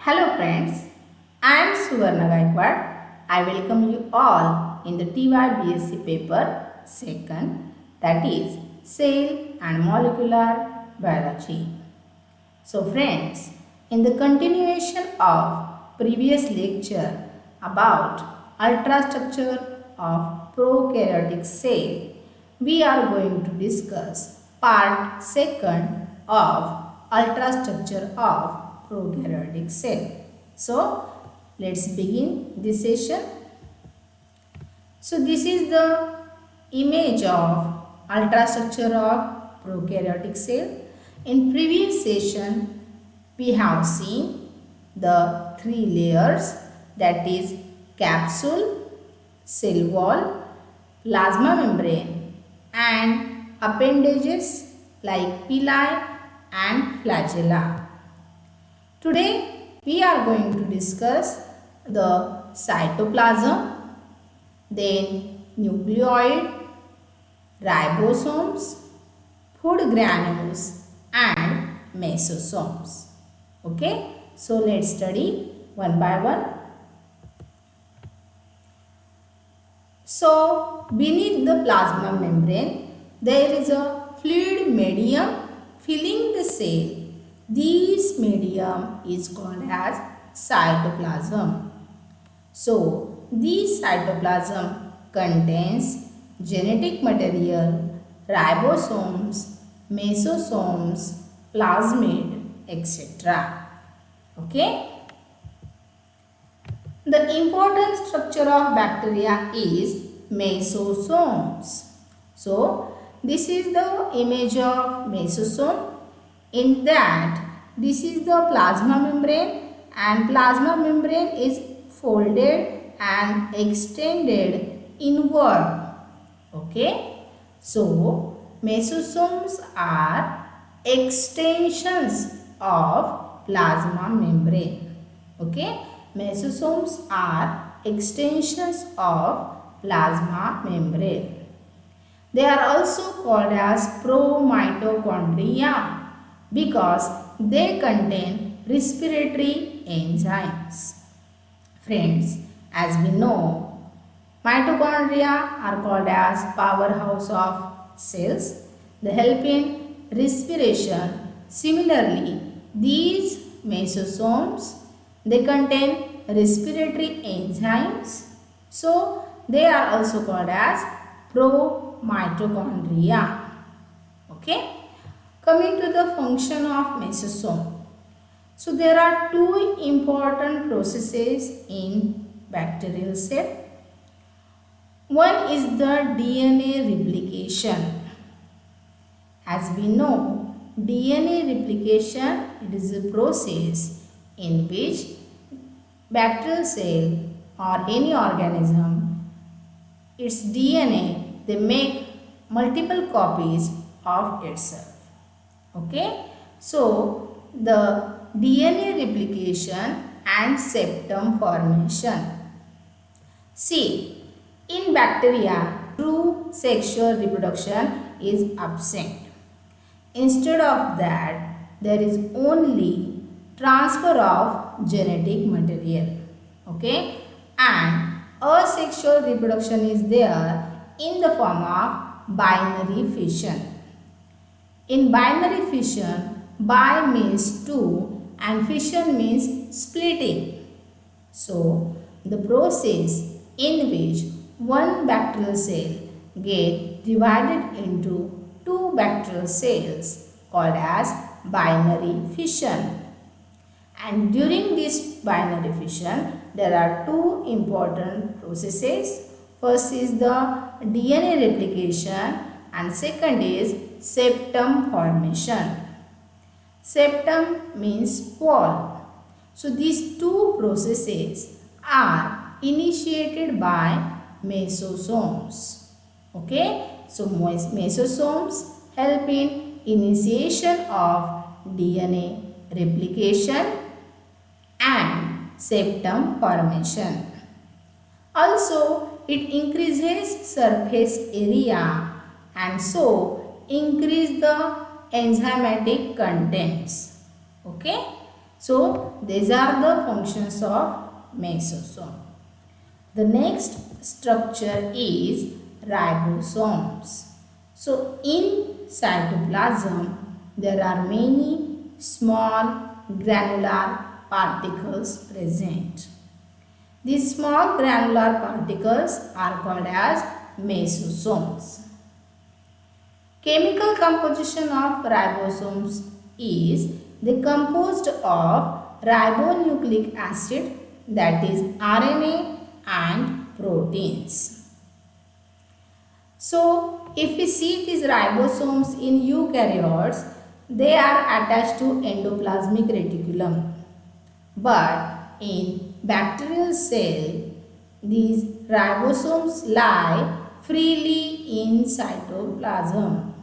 Hello friends, I am Suvarna Gaikwad. I welcome you all in the TY BSc paper second, that is Cell and Molecular Biology. So friends, in the continuation of previous lecture about ultrastructure of prokaryotic cell, we are going to discuss part second of ultrastructure of prokaryotic cell. So let's begin this session. So this is the image of ultrastructure of prokaryotic cell. In previous session we have seen the three layers, that is capsule, cell wall, plasma membrane and appendages like pili and flagella. Today we are going to discuss the cytoplasm, then nucleoid, ribosomes, food granules and mesosomes. Okay, so let's study one by one. So beneath the plasma membrane there is a fluid medium filling the cell. This medium is called as cytoplasm. So this cytoplasm contains genetic material, ribosomes, mesosomes, plasmid, etc. Okay. The important structure of bacteria is mesosomes. So this is the image of mesosome. In that, this is the plasma membrane and plasma membrane is folded and extended inward. Okay. So mesosomes are extensions of plasma membrane. Okay. Mesosomes are extensions of plasma membrane. They are also called as promitochondria because they contain respiratory enzymes. Friends, as we know, mitochondria are called as powerhouse of cells. They help in respiration. Similarly, these mesosomes, they contain respiratory enzymes. So, they are also called as promitochondria. Okay. Coming to the function of mesosome. So there are two important processes in bacterial cell. One is the DNA replication. As we know, DNA replication, it is a process in which bacterial cell or any organism, its DNA, they make multiple copies of itself. Okay, so the DNA replication and septum formation. See, in bacteria, true sexual reproduction is absent. Instead of that, there is only transfer of genetic material. Okay, and asexual reproduction is there in the form of binary fission. In binary fission, bi means two and fission means splitting. So, the process in which one bacterial cell get divided into two bacterial cells called as binary fission. And during this binary fission, there are two important processes. First is the DNA replication and second is septum formation. Septum means wall. So these two processes are initiated by mesosomes. Okay. So mesosomes help in initiation of DNA replication and septum formation. Also, it increases surface area and so increase the enzymatic contents. Okay. So these are the functions of mesosome. The next structure is ribosomes. So in cytoplasm there are many small granular particles present. These small granular particles are called as mesosomes. Chemical composition of ribosomes is they composed of ribonucleic acid, that is RNA, and proteins. So if we see these ribosomes in eukaryotes, they are attached to endoplasmic reticulum. But in bacterial cell, these ribosomes lie freely in cytoplasm.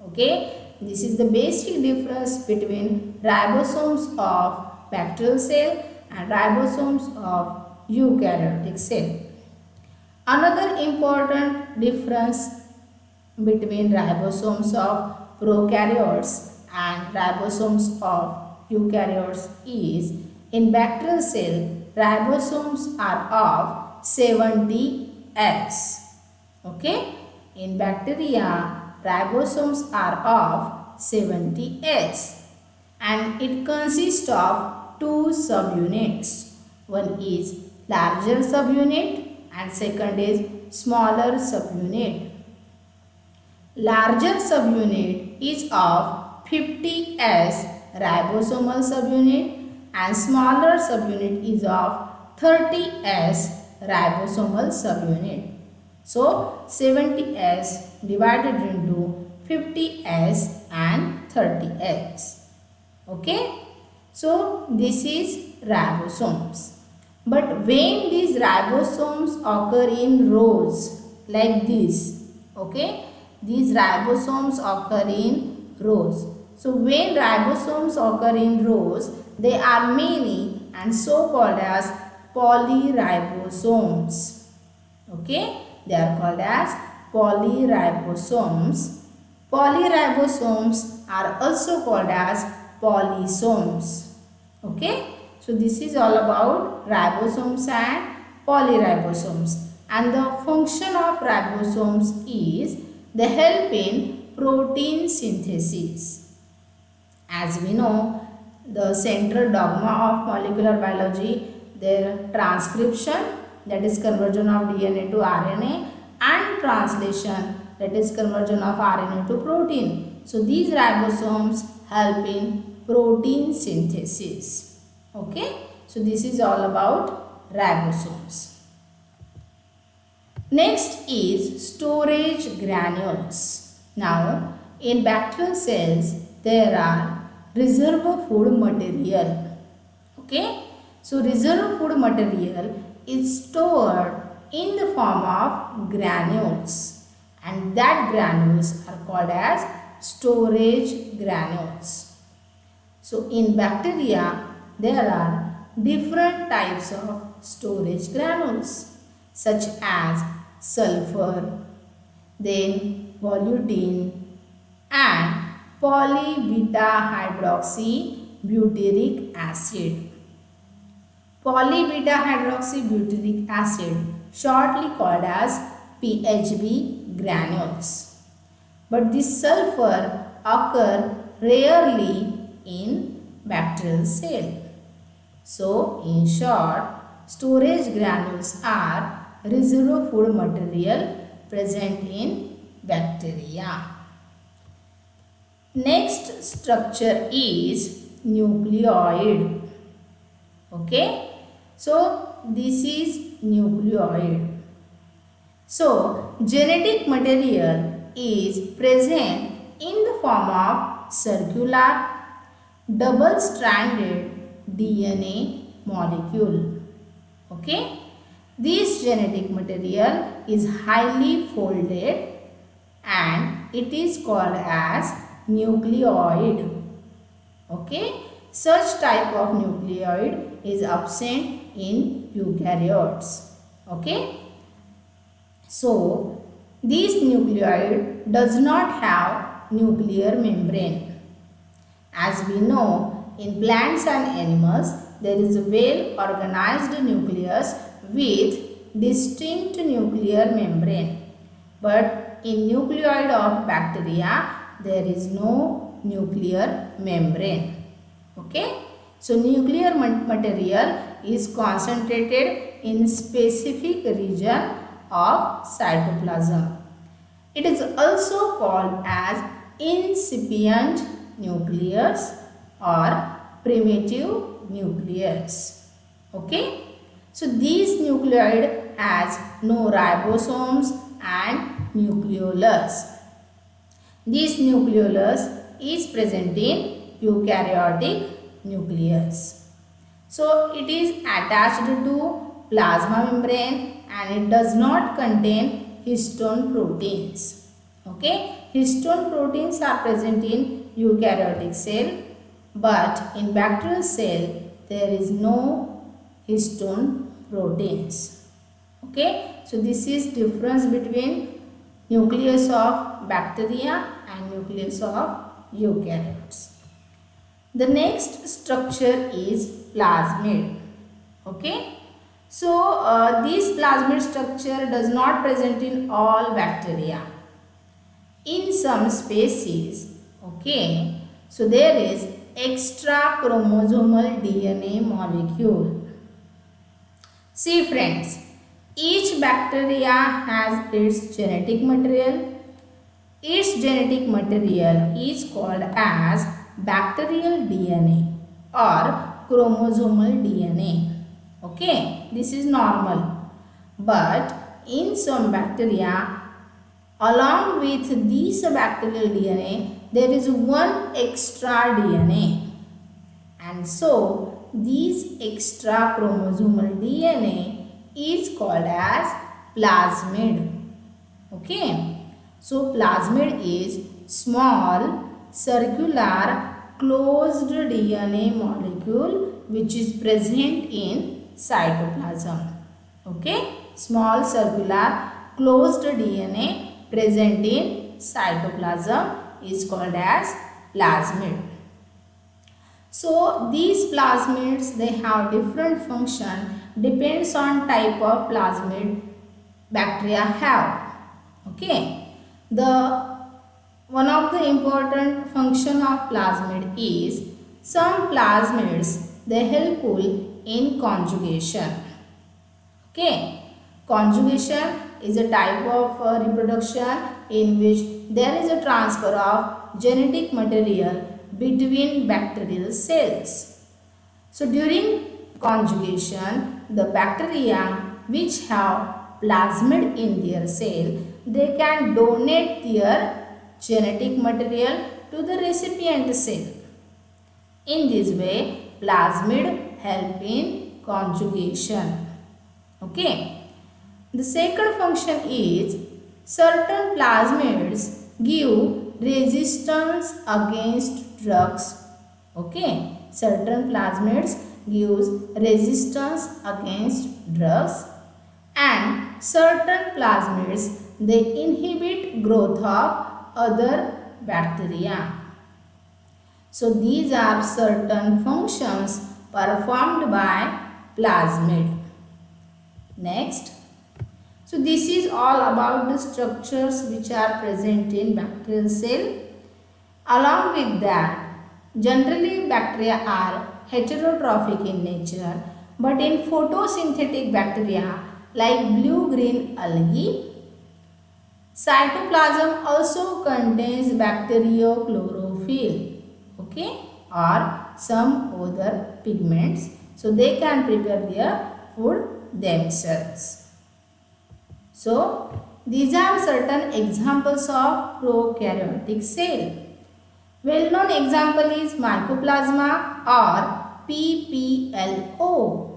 Okay, this is the basic difference between ribosomes of bacterial cell and ribosomes of eukaryotic cell. Another important difference between ribosomes of prokaryotes and ribosomes of eukaryotes is in bacterial cell, ribosomes are of 70S. Okay, in bacteria, ribosomes are of 70S and it consists of two subunits. One is larger subunit and second is smaller subunit. Larger subunit is of 50S ribosomal subunit and smaller subunit is of 30S ribosomal subunit. So 70S divided into 50S and 30S. Okay. So this is ribosomes. But when these ribosomes occur in rows like this, okay, these ribosomes occur in rows. So when ribosomes occur in rows, they are many and so called as polyribosomes. Okay, they are called as polyribosomes. Polyribosomes are also called as polysomes. Okay, so this is all about ribosomes and polyribosomes. And the function of ribosomes is they help in protein synthesis. As we know, the central dogma of molecular biology, their transcription, that is conversion of DNA to RNA, and translation, that is conversion of RNA to protein. So these ribosomes help in protein synthesis. Okay, so this is all about ribosomes. Next is storage granules. Now in bacterial cells there are reserve food material. Okay, so reserve food material is stored in the form of granules and that granules are called as storage granules. So in bacteria there are different types of storage granules such as sulfur, then volutine and polybeta hydroxybutyric acid. Polybeta hydroxybutyric acid, shortly called as PHB granules. But this sulfur occur rarely in bacterial cell. So in short, storage granules are reserve food material present in bacteria. Next structure is nucleoid. Okay, so this is nucleoid. So genetic material is present in the form of circular double-stranded DNA molecule. Okay, this genetic material is highly folded and it is called as nucleoid. Okay, such type of nucleoid is absent in eukaryotes. Okay, so this nucleoid does not have nuclear membrane. As we know, in plants and animals, there is a well-organized nucleus with distinct nuclear membrane. But in nucleoid of bacteria, there is no nuclear membrane. Okay? So, nuclear material is concentrated in specific region of cytoplasm. It is also called as incipient nucleus or primitive nucleus. Okay? So, these nucleoid has no ribosomes and nucleolus. This nucleolus is present in eukaryotic nucleus. So, it is attached to plasma membrane and it does not contain histone proteins. Okay, histone proteins are present in eukaryotic cell, but in bacterial cell there is no histone proteins. Okay, so this is difference between nucleus of bacteria and nucleus of eukaryotes. The next structure is plasmid. Okay, so this plasmid structure does not present in all bacteria. In some species, okay, so there is extra chromosomal DNA molecule. See friends, each bacteria has its genetic material. Its genetic material is called as bacterial DNA or chromosomal DNA. Okay, this is normal. But in some bacteria, along with this bacterial DNA, there is one extra DNA. And so, this extra chromosomal DNA is called as plasmid. Okay. So, plasmid is small, circular, closed DNA molecule which is present in cytoplasm. Okay. Small, circular, closed DNA present in cytoplasm is called as plasmid. So, these plasmids, they have different function depends on type of plasmid bacteria have. Okay. One of the important function of plasmid is some plasmids they helpful in conjugation. Okay, conjugation is a type of reproduction in which there is a transfer of genetic material between bacterial cells. So during conjugation, the bacteria which have plasmid in their cell, they can donate their genetic material to the recipient cell. In this way, plasmid help in conjugation. Okay. The second function is certain plasmids give resistance against drugs. Okay. Certain plasmids gives resistance against drugs, and certain plasmids they inhibit growth of other bacteria. So these are certain functions performed by plasmid. Next, so this is all about the structures which are present in bacterial cell. Along with that, generally bacteria are heterotrophic in nature, but in photosynthetic bacteria like blue-green algae, cytoplasm also contains bacteriochlorophyll, okay, or some other pigments, so they can prepare their food themselves. So, these are certain examples of prokaryotic cell. Well-known example is Mycoplasma or PPLO.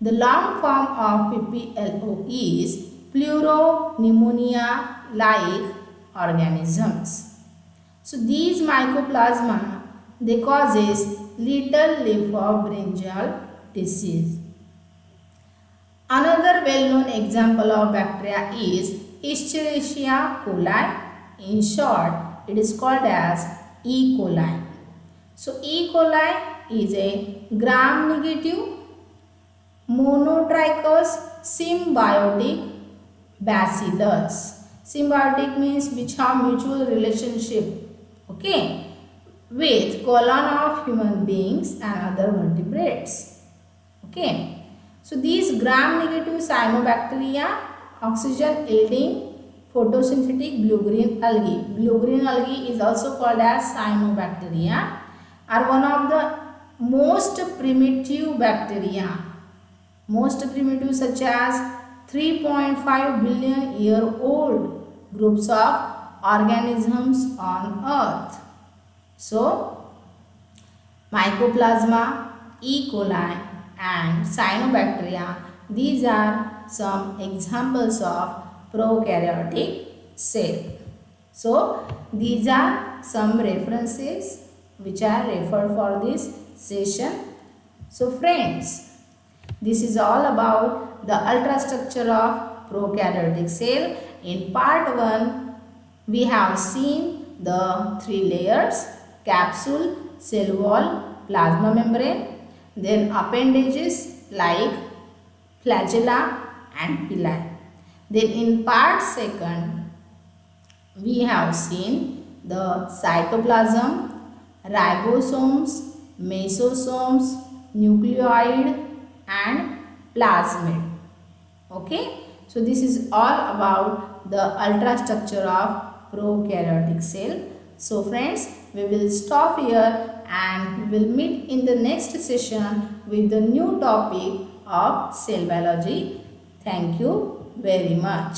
The long form of PPLO is Pleuropneumonia-like organisms. So these Mycoplasma, they causes little leaf-brinjal disease. Another well-known example of bacteria is Escherichia coli. In short, it is called as E. coli. So E. coli is a gram-negative monotrichous symbiotic bacillus. Symbiotic means which have mutual relationship, okay, with colon of human beings and other vertebrates. Okay, so these gram-negative cyanobacteria, oxygen-yielding photosynthetic blue-green algae. Blue-green algae is also called as cyanobacteria, are one of the most primitive bacteria. Most primitive, such as 3.5 billion year old groups of organisms on earth. So, Mycoplasma, E. coli and cyanobacteria, these are some examples of prokaryotic cell. So, these are some references which are referred for this session. So, friends, this is all about the ultrastructure of prokaryotic cell. In part 1, we have seen the 3 layers: capsule, cell wall, plasma membrane, then appendages like flagella and villi. Then in part 2, we have seen the cytoplasm, ribosomes, mesosomes, nucleoid and plasmid. Okay, so this is all about the ultrastructure of prokaryotic cell. So friends, we will stop here and we will meet in the next session with the new topic of cell biology. Thank you very much.